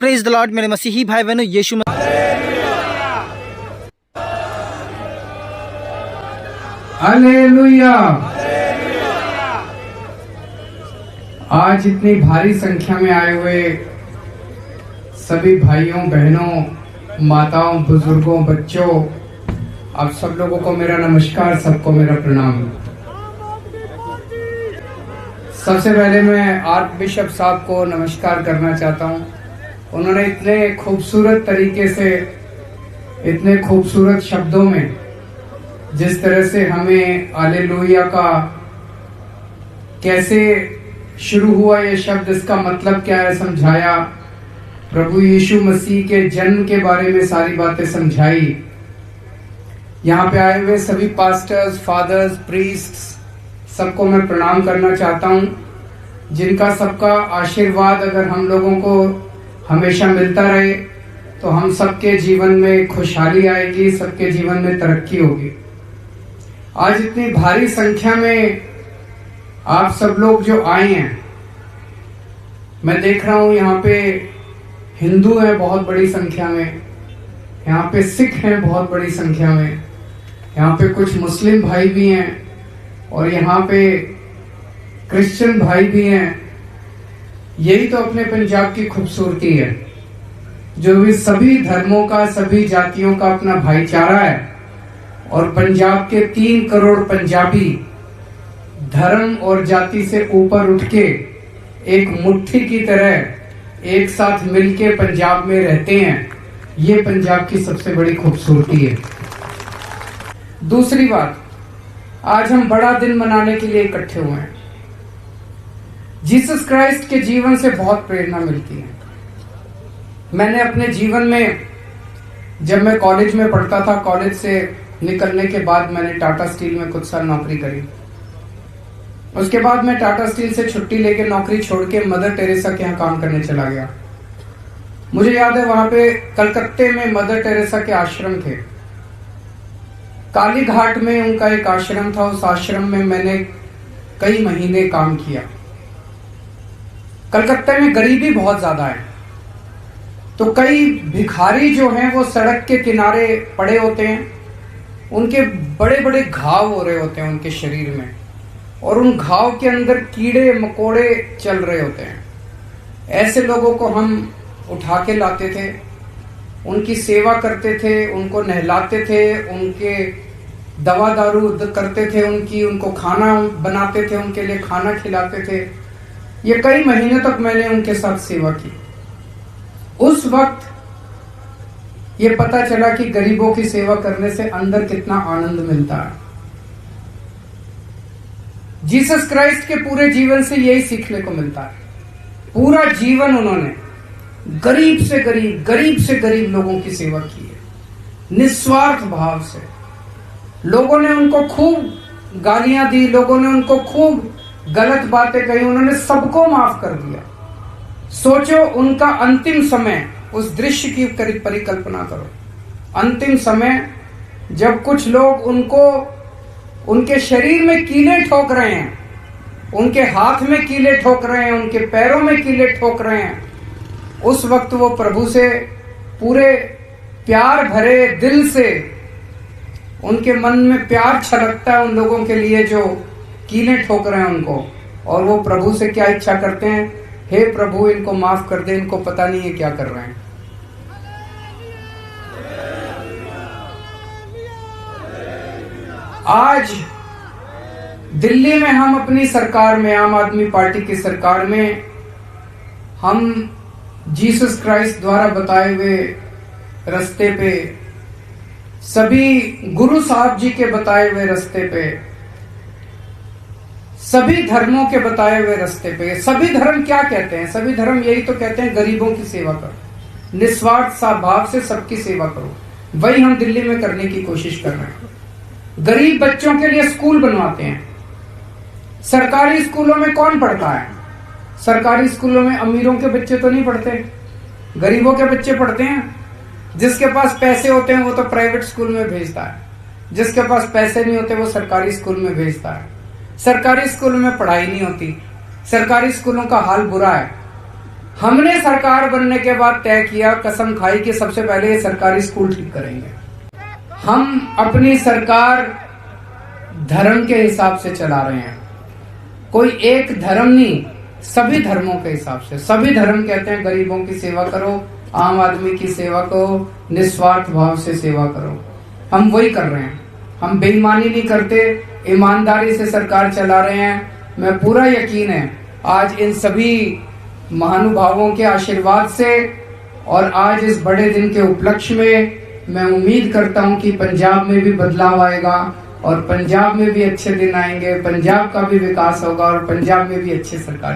Praise the Lord मेरे मसीही भाई बहनों, यीशु हालेलुया। आज इतनी भारी संख्या में आए हुए सभी भाइयों बहनों, माताओं, बुजुर्गों, बच्चों, आप सब लोगों को मेरा नमस्कार, सबको मेरा प्रणाम। सबसे पहले मैं आर्क बिशप साहब को नमस्कार करना चाहता हूं। उन्होंने इतने खूबसूरत तरीके से, इतने खूबसूरत शब्दों में जिस तरह से हमें हालेलुया का कैसे शुरू हुआ ये शब्द, इसका मतलब क्या है समझाया, प्रभु यीशु मसीह के जन्म के बारे में सारी बातें समझाई। यहाँ पे आए हुए सभी पास्टर्स, फादर्स, प्रीस्ट्स, सबको मैं प्रणाम करना चाहता हूँ, जिनका सबका आशीर्वाद अगर हम लोगों को हमेशा मिलता रहे तो हम सबके जीवन में खुशहाली आएगी, सबके जीवन में तरक्की होगी। आज इतनी भारी संख्या में आप सब लोग जो आए हैं, मैं देख रहा हूं यहाँ पे हिंदू हैं बहुत बड़ी संख्या में, यहाँ पे सिख हैं बहुत बड़ी संख्या में, यहाँ पे कुछ मुस्लिम भाई भी हैं और यहाँ पे क्रिश्चियन भाई भी हैं। यही तो अपने पंजाब की खूबसूरती है, जो भी सभी धर्मों का, सभी जातियों का अपना भाईचारा है। और पंजाब के 3 करोड़ पंजाबी धर्म और जाति से ऊपर उठ के एक मुट्ठी की तरह एक साथ मिलके पंजाब में रहते हैं। ये पंजाब की सबसे बड़ी खूबसूरती है। दूसरी बात, आज हम बड़ा दिन मनाने के लिए इकट्ठे हुए हैं। जीसस क्राइस्ट के जीवन से बहुत प्रेरणा मिलती है। मैंने अपने जीवन में, जब मैं कॉलेज में पढ़ता था, कॉलेज से निकलने के बाद मैंने टाटा स्टील में कुछ साल नौकरी करी। उसके बाद मैं टाटा स्टील से छुट्टी लेके नौकरी छोड़ के मदर टेरेसा के यहाँ काम करने चला गया। मुझे याद है वहां पे कलकत्ते में मदर टेरेसा के आश्रम थे। काली घाट में उनका एक आश्रम था। उस आश्रम में मैंने कई महीने काम किया। कलकत्ते में गरीबी बहुत ज्यादा है, तो कई भिखारी जो हैं वो सड़क के किनारे पड़े होते हैं। उनके बड़े बड़े घाव हो रहे होते हैं उनके शरीर में, और उन घाव के अंदर कीड़े मकोड़े चल रहे होते हैं। ऐसे लोगों को हम उठा के लाते थे, उनकी सेवा करते थे, उनको नहलाते थे, उनके दवा दारू करते थे, उनको खाना बनाते थे, उनके लिए खाना खिलाते थे। ये कई महीने तक मैंने उनके साथ सेवा की। उस वक्त ये पता चला कि गरीबों की सेवा करने से अंदर कितना आनंद मिलता है। जीसस क्राइस्ट के पूरे जीवन से यही सीखने को मिलता है। पूरा जीवन उन्होंने गरीब से गरीब लोगों की सेवा की है, निस्वार्थ भाव से। लोगों ने उनको खूब गालियां दी, लोगों ने उनको खूब गलत बातें कही, उन्होंने सबको माफ कर दिया। सोचो उनका अंतिम समय, उस दृश्य की परिकल्पना करो। अंतिम समय जब कुछ लोग उनको, उनके शरीर में कीले ठोक रहे हैं, उनके हाथ में कीले ठोक रहे हैं, उनके पैरों में कीले ठोक रहे हैं, उस वक्त वो प्रभु से पूरे प्यार भरे दिल से, उनके मन में प्यार छलकता है उन लोगों के लिए जो कीले ठोक रहे हैं उनको। और वो प्रभु से क्या इच्छा करते हैं? हे प्रभु, इनको माफ कर दे, इनको पता नहीं है क्या कर रहे हैं। आज दिल्ली में हम अपनी सरकार में, आम आदमी पार्टी की सरकार में, हम जीसस क्राइस्ट द्वारा बताए हुए रास्ते पे, सभी गुरु साहब जी के बताए हुए रास्ते पे, सभी धर्मों के बताए हुए रास्ते पे। सभी धर्म क्या कहते हैं? सभी धर्म यही तो कहते हैं, गरीबों की सेवा करो, निस्वार्थ भाव से सबकी सेवा करो। वही हम दिल्ली में करने की कोशिश कर रहे हैं। गरीब बच्चों के लिए स्कूल बनवाते हैं। सरकारी स्कूलों में कौन पढ़ता है? सरकारी स्कूलों में अमीरों के बच्चे तो नहीं पढ़ते, गरीबों के बच्चे पढ़ते हैं। जिसके पास पैसे होते हैं वो तो प्राइवेट स्कूल में भेजता है, जिसके पास पैसे नहीं होते वो सरकारी स्कूल में भेजता है। सरकारी स्कूल में पढ़ाई नहीं होती, सरकारी स्कूलों का हाल बुरा है। हमने सरकार बनने के बाद तय किया, कसम खाई कि सबसे पहले ये सरकारी स्कूल ठीक करेंगे। हम अपनी सरकार धर्म के हिसाब से चला रहे हैं, कोई एक धर्म नहीं, सभी धर्मों के हिसाब से। सभी धर्म कहते हैं गरीबों की सेवा करो, आम आदमी की सेवा करो, निस्वार्थ भाव से सेवा करो। हम वही कर रहे हैं, हम बेईमानी नहीं करते, ईमानदारी से सरकार चला रहे हैं। मैं पूरा यकीन है आज इन सभी महानुभावों के आशीर्वाद से और आज इस बड़े दिन के उपलक्ष्य में मैं उम्मीद करता हूं कि पंजाब में भी बदलाव आएगा और पंजाब में भी अच्छे दिन आएंगे, पंजाब का भी विकास होगा और पंजाब में भी अच्छी सरकार